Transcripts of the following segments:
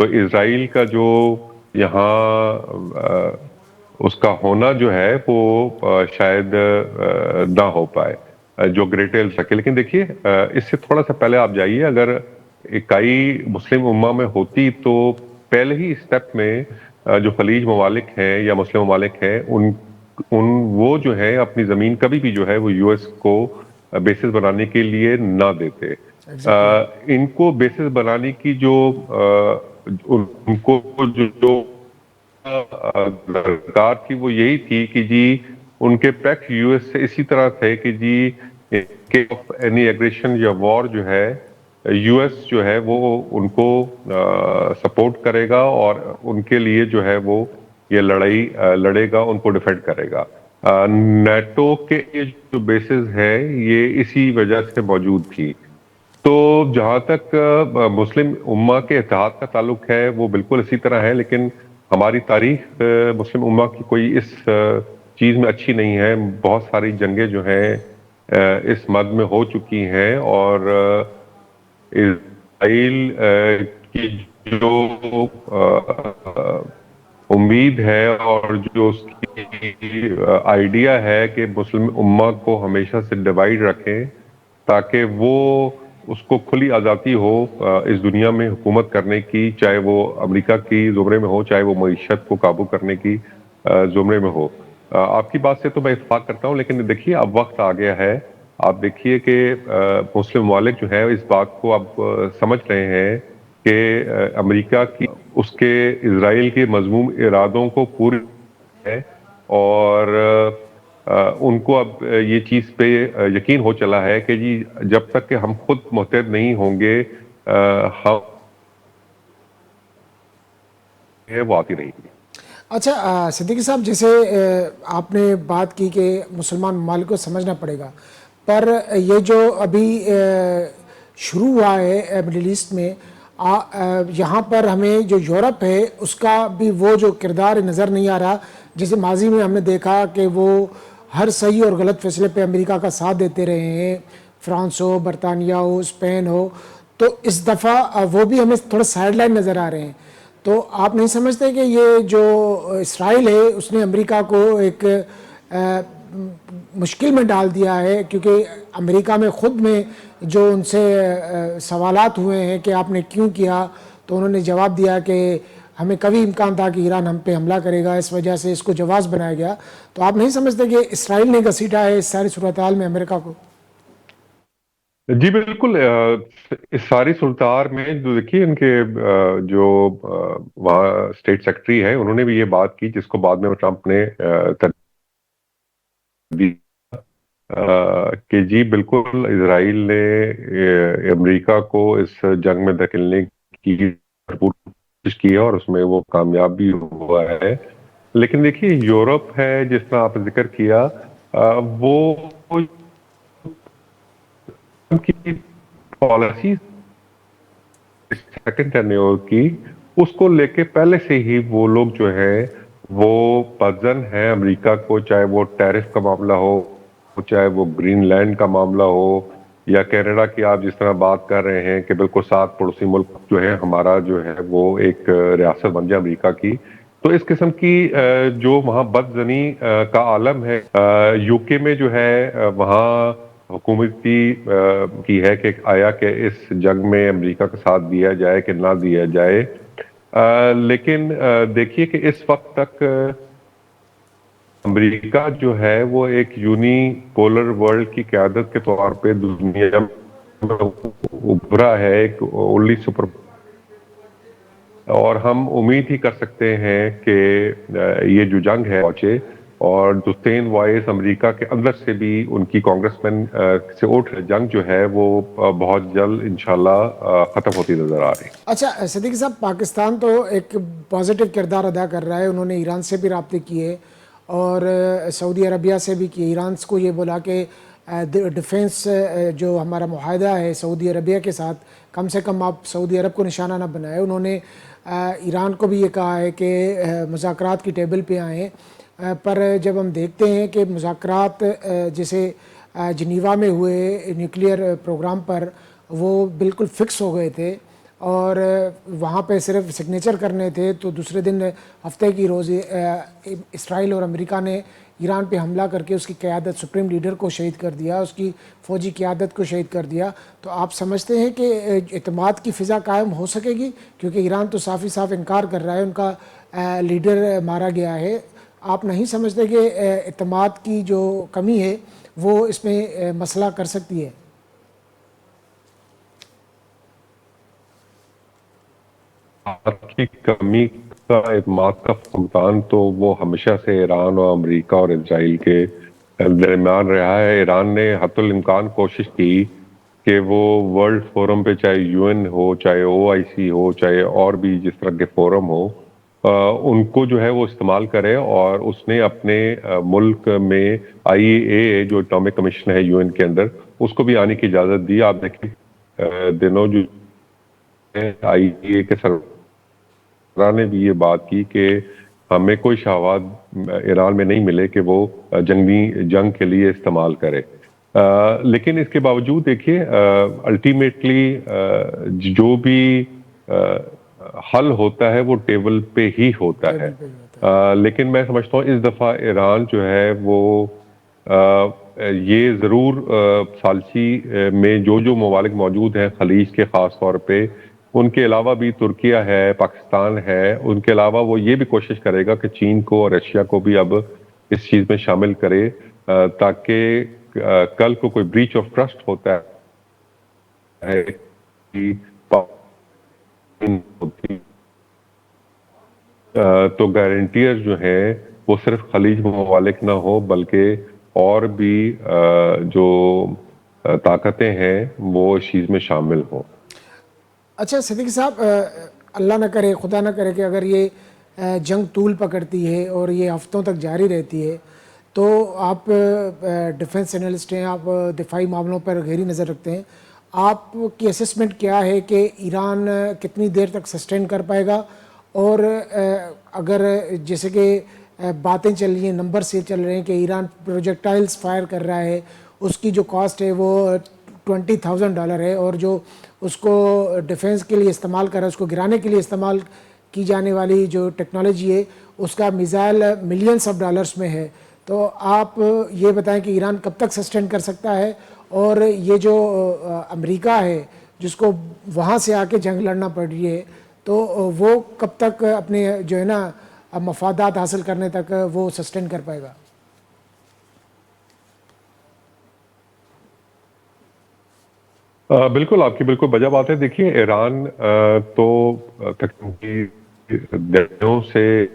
تو اسرائیل کا جو یہاں اس کا ہونا جو ہے وہ شاید نہ ہو پائے جو گریٹر سکے. لیکن دیکھیے اس سے تھوڑا سا پہلے آپ جائیے, اگر اکائی مسلم امہ میں ہوتی تو پہلے ہی اسٹیپ میں جو خلیج ممالک ہیں یا مسلم ممالک ہیں وہ جو ہے اپنی زمین کبھی بھی جو ہے وہ یو ایس کو بیسز بنانے کے لیے نہ دیتے. ان کو بیسز بنانے کی جو ان کو جو درکار تھی وہ یہی تھی کہ جی ان کے پیکٹ یو ایس سے اسی طرح تھے کہ جی اینی ایگریشن یا وار جو ہے یو ایس جو ہے وہ ان کو سپورٹ کرے گا اور ان کے لیے جو ہے وہ یہ لڑائی لڑے گا, ان کو ڈیفینڈ کرے گا. نیٹو کے جو بیسز ہے یہ اسی وجہ سے موجود تھی. تو جہاں تک مسلم امہ کے اتحاد کا تعلق ہے وہ بالکل اسی طرح ہے, لیکن ہماری تاریخ مسلم امہ کی کوئی اس چیز میں اچھی نہیں ہے. بہت ساری جنگیں جو ہیں اس مد میں ہو چکی ہیں, اور اسرائیل کی جو امید ہے اور جو اس کی آئیڈیا ہے کہ مسلم امہ کو ہمیشہ سے ڈیوائیڈ رکھیں تاکہ وہ اس کو کھلی آزادی ہو اس دنیا میں حکومت کرنے کی, چاہے وہ امریکہ کی زمرے میں ہو چاہے وہ معیشت کو قابو کرنے کی زمرے میں ہو. آپ کی بات سے تو میں اتفاق کرتا ہوں, لیکن دیکھیے اب وقت آ گیا ہے. آپ دیکھیے کہ مسلم ممالک جو ہیں اس بات کو اب سمجھ رہے ہیں کہ امریکہ کی اس کے اسرائیل کے مذموم ارادوں کو پوری ہے, اور ان کو اب یہ چیز پہ یقین ہو چلا ہے کہ جی جب تک کہ ہم خود متحد نہیں ہوں گے ہم وہ آتی رہیں گی. اچھا صدیقی صاحب, جیسے آپ نے بات کی کہ مسلمان ممالک کو سمجھنا پڑے گا, پر یہ جو ابھی شروع ہوا ہے مڈل ایسٹ میں, یہاں پر ہمیں جو یورپ ہے اس کا بھی وہ جو کردار نظر نہیں آ رہا. جیسے ماضی میں ہم نے دیکھا کہ وہ ہر صحیح اور غلط فیصلے پہ امریکہ کا ساتھ دیتے رہے ہیں, فرانس ہو, برطانیہ ہو, اسپین ہو, تو اس دفعہ وہ بھی ہمیں تھوڑا سائڈ لائن نظر آ رہے ہیں. تو آپ نہیں سمجھتے کہ یہ جو اسرائیل ہے اس نے امریکہ کو ایک مشکل میں ڈال دیا ہے, کیونکہ امریکہ میں خود میں جو ان سے سوالات ہوئے ہیں کہ آپ نے کیوں کیا, تو انہوں نے جواب دیا کہ ہمیں کبھی امکان تھا کہ ایران ہم پہ حملہ کرے گا, اس وجہ سے اس کو جواز بنایا گیا. تو آپ نہیں سمجھتے کہ اسرائیل نے گھسیٹا ہے اس ساری صورتحال میں امریکہ کو؟ جی بالکل, اس ساری صورتحال میں جو دیکھیے ان کے جو وہاں اسٹیٹ سیکرٹری ہے انہوں نے بھی یہ بات کی جس کو بعد میں ٹرمپ نے کہ جی بالکل اسرائیل نے امریکہ کو اس جنگ میں دھکیلنے کی بھرپور کوشش کی ہے اور اس میں وہ کامیاب بھی ہوا ہے. لیکن دیکھیے یورپ ہے جس میں آپ نے ذکر کیا, وہ کی پالیسی سیکنڈ ٹینیور کی اس کو لے کے پہلے سے ہی وہ لوگ جو ہے وہ پذن ہے امریکہ کو, چاہے وہ ٹیرف کا معاملہ ہو, چاہے وہ گرین لینڈ کا معاملہ ہو, یا کینیڈا کی آپ جس طرح بات کر رہے ہیں کہ بالکل ساتھ پڑوسی ملک جو ہے ہمارا جو ہے وہ ایک ریاست بن جائے امریکہ کی. تو اس قسم کی جو وہاں بدزنی کا عالم ہے, یو کے میں جو ہے وہاں حکومتی کی ہے کہ آیا کہ اس جنگ میں امریکہ کا ساتھ دیا جائے کہ نہ دیا جائے. لیکن دیکھیے کہ اس وقت تک امریکہ جو ہے وہ ایک یونی پولر ورلڈ کی قیادت کے طور پہ دنیا میں ابھرا ہے, ایک اونلی سپر, اور ہم امید ہی کر سکتے ہیں کہ یہ جو جنگ ہے پہنچے, اور جو 10 وائس امریکہ کے اندر سے بھی ان کی کانگریس مین سے اٹھ جنگ جو ہے وہ بہت جلد انشاءاللہ ختم ہوتی نظر آ رہی. اچھا صدیقی صاحب, پاکستان تو ایک پازیٹیو کردار ادا کر رہا ہے. انہوں نے ایران سے بھی رابطے کیے اور سعودی عربیہ سے بھی کیے. ایران کو یہ بولا کہ ڈیفنس جو ہمارا معاہدہ ہے سعودی عربیہ کے ساتھ, کم سے کم آپ سعودی عرب کو نشانہ نہ بنائے. انہوں نے ایران کو بھی یہ کہا ہے کہ مذاکرات کی ٹیبل پہ آئیں, پر جب ہم دیکھتے ہیں کہ مذاکرات جیسے جنیوا میں ہوئے نیوکلیئر پروگرام پر وہ بالکل فکس ہو گئے تھے, اور وہاں پہ صرف سگنیچر کرنے تھے، تو دوسرے دن ہفتے کی روز اسرائیل اور امریکہ نے ایران پہ حملہ کر کے اس کی قیادت، سپریم لیڈر کو شہید کر دیا، اس کی فوجی قیادت کو شہید کر دیا. تو آپ سمجھتے ہیں کہ اعتماد کی فضا قائم ہو سکے گی؟ کیونکہ ایران تو صاف ہی صاف انکار کر رہا ہے، ان کا لیڈر مارا گیا ہے. آپ نہیں سمجھتے کہ اعتماد کی جو کمی ہے وہ اس میں مسئلہ کر سکتی ہے؟ کی کمی کا، اعتماد کا فقدان تو وہ ہمیشہ سے ایران اور امریکہ اور اسرائیل کے درمیان رہا ہے. ایران نے حتی الامکان کوشش کی کہ وہ ورلڈ فورم پہ، چاہے یو این ہو، چاہے او آئی سی ہو، چاہے اور بھی جس طرح کے فورم ہو، ان کو جو ہے وہ استعمال کرے. اور اس نے اپنے ملک میں آئی اے جو اٹامک کمیشن ہے یو این کے اندر، اس کو بھی آنے کی اجازت دی. آپ دیکھیں دنوں جو آئی اے کے سربراہ نے بھی یہ بات کی کہ ہمیں کوئی شہوات ایران میں نہیں ملے کہ وہ جنگ کے لیے استعمال کرے. لیکن اس کے باوجود دیکھیے الٹیمیٹلی جو بھی حل ہوتا ہے وہ ٹیبل پہ ہی ہوتا ہے. لیکن میں سمجھتا ہوں اس دفعہ ایران جو ہے وہ یہ ضرور ثالثی میں جو ممالک موجود ہیں خلیج کے، خاص طور پہ ان کے علاوہ بھی ترکیہ ہے، پاکستان ہے، ان کے علاوہ وہ یہ بھی کوشش کرے گا کہ چین کو اور رشیا کو بھی اب اس چیز میں شامل کرے، تاکہ کل کو کوئی بریچ آف ٹرسٹ ہوتا ہے تو گارنٹیئر جو ہیں وہ صرف خلیج ممالک نہ ہو بلکہ اور بھی جو طاقتیں ہیں وہ اس چیز میں شامل ہوں. اچھا صدیقی صاحب، اللہ نہ کرے، خدا نہ کرے کہ اگر یہ جنگ طول پکڑتی ہے اور یہ ہفتوں تک جاری رہتی ہے، تو آپ ڈیفنس انالسٹ ہیں، آپ دفاعی معاملوں پر گہری نظر رکھتے ہیں، آپ کی اسسمنٹ کیا ہے کہ ایران کتنی دیر تک سسٹین کر پائے گا؟ اور اگر جیسے کہ باتیں چل رہی ہیں، نمبر سے چل رہے ہیں کہ ایران پروجیکٹائلز فائر کر رہا ہے، اس کی جو کاسٹ ہے وہ $20,000 ہے، اور جو اس کو ڈیفنس کے لیے استعمال کر رہا ہے، اس کو گرانے کے لیے استعمال کی جانے والی جو ٹیکنالوجی ہے اس کا میزائل ملینس آف ڈالرز میں ہے. تو آپ یہ بتائیں کہ ایران کب تک سسٹین کر سکتا ہے، اور یہ جو امریکہ ہے جس کو وہاں سے آ کے جنگ لڑنا پڑ رہی ہے، تو وہ کب تک اپنے جو ہے نا مفادات حاصل کرنے تک وہ سسٹین کر پائے گا؟ بالکل، آپ کی بالکل بجا بات ہے. دیکھیے ایران تو دنوں سے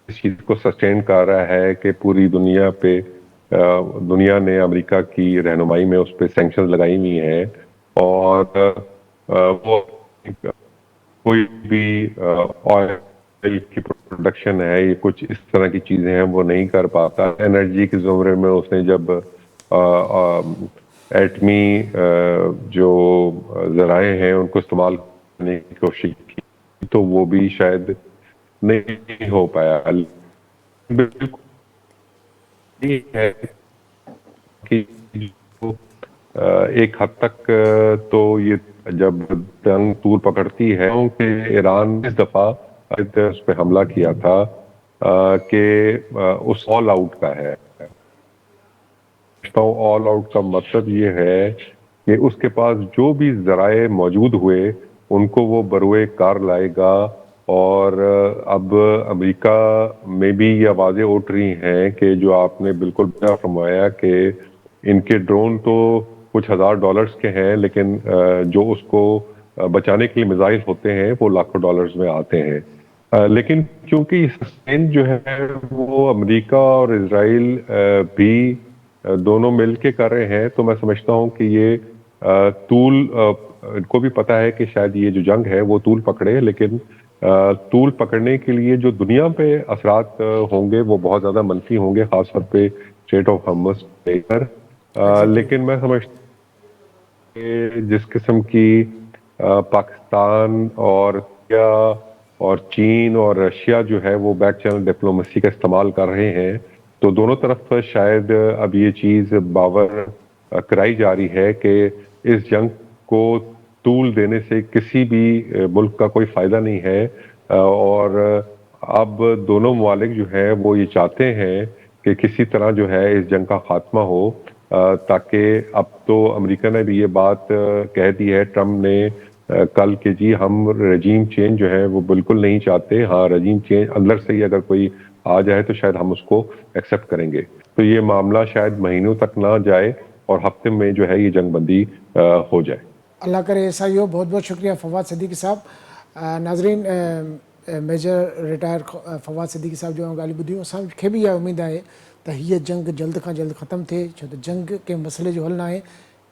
اس چیز کو سسٹین کر رہا ہے کہ پوری دنیا نے امریکہ کی رہنمائی میں اس پہ سینکشن لگائی ہوئی ہیں، اور وہ کوئی بھی آئل کی پروڈکشن ہے یا کچھ اس طرح کی چیزیں ہیں وہ نہیں کر پاتا. انرجی کے زمرے میں اس نے جب ایٹمی جو ذرائع ہیں ان کو استعمال کرنے کی کوشش کی تو وہ بھی شاید نہیں ہو پایا. بالکل یہ ہے کہ ایک حد تک تو یہ جب جنگ طول پکڑتی ہے کہ ایران اس دفعہ اس پہ حملہ کیا تھا کہ اس آل آؤٹ کا ہے. آل آؤٹ کا مطلب یہ ہے کہ اس کے پاس جو بھی ذرائع موجود ہوئے ان کو وہ بروئے کار لائے گا. اور اب امریکہ میں بھی یہ آوازیں اٹھ رہی ہیں کہ جو آپ نے بالکل فرمایا کہ ان کے ڈرون تو کچھ $1,000 کے ہیں، لیکن جو اس کو بچانے کے لیے میزائل ہوتے ہیں وہ لاکھوں ڈالرز میں آتے ہیں. لیکن کیونکہ یہ سسٹین جو ہے وہ امریکہ اور اسرائیل بھی دونوں مل کے کر رہے ہیں، تو میں سمجھتا ہوں کہ یہ ان کو بھی پتا ہے کہ شاید یہ جو جنگ ہے وہ طول پکڑے، لیکن طول پکڑنے کے لیے جو دنیا پہ اثرات ہوں گے وہ بہت زیادہ منفی ہوں گے، خاص طور پہ اسٹریٹ آف ہارمز لے کر. لیکن میں سمجھتا ہوں کہ جس قسم کی پاکستان اور چین اور رشیا جو ہے وہ بیک چینل ڈپلومیسی کا استعمال کر رہے ہیں، تو دونوں طرف شاید اب یہ چیز باور کرائی جا رہی ہے کہ اس جنگ کو ٹول دینے سے کسی بھی ملک کا کوئی فائدہ نہیں ہے، اور اب دونوں ممالک جو ہیں وہ یہ چاہتے ہیں کہ کسی طرح جو ہے اس جنگ کا خاتمہ ہو، تاکہ اب تو امریکہ نے بھی یہ بات کہہ دی ہے، ٹرمپ نے کل کہ جی ہم رجیم چینج جو ہے وہ بالکل نہیں چاہتے، ہاں رجیم چینج اندر سے ہی اگر کوئی آ جائے تو شاید ہم اس کو ایکسیپٹ کریں گے، تو یہ معاملہ شاید مہینوں تک نہ جائے اور ہفتے میں جو ہے یہ جنگ بندی ہو جائے۔ اللہ کرے ایسا ہی ہو۔ بہت بہت شکریہ فواد صدیقی صاحب۔ ناظرین، میجر ریٹائر فواد صدیقی صاحب جو غالب بدیوں صاحب کے بھی یہ امید ہے تو یہ جنگ جلد کا جلد ختم تھے، چھو تو جنگ کے مسئلے جو حل نہ ہے،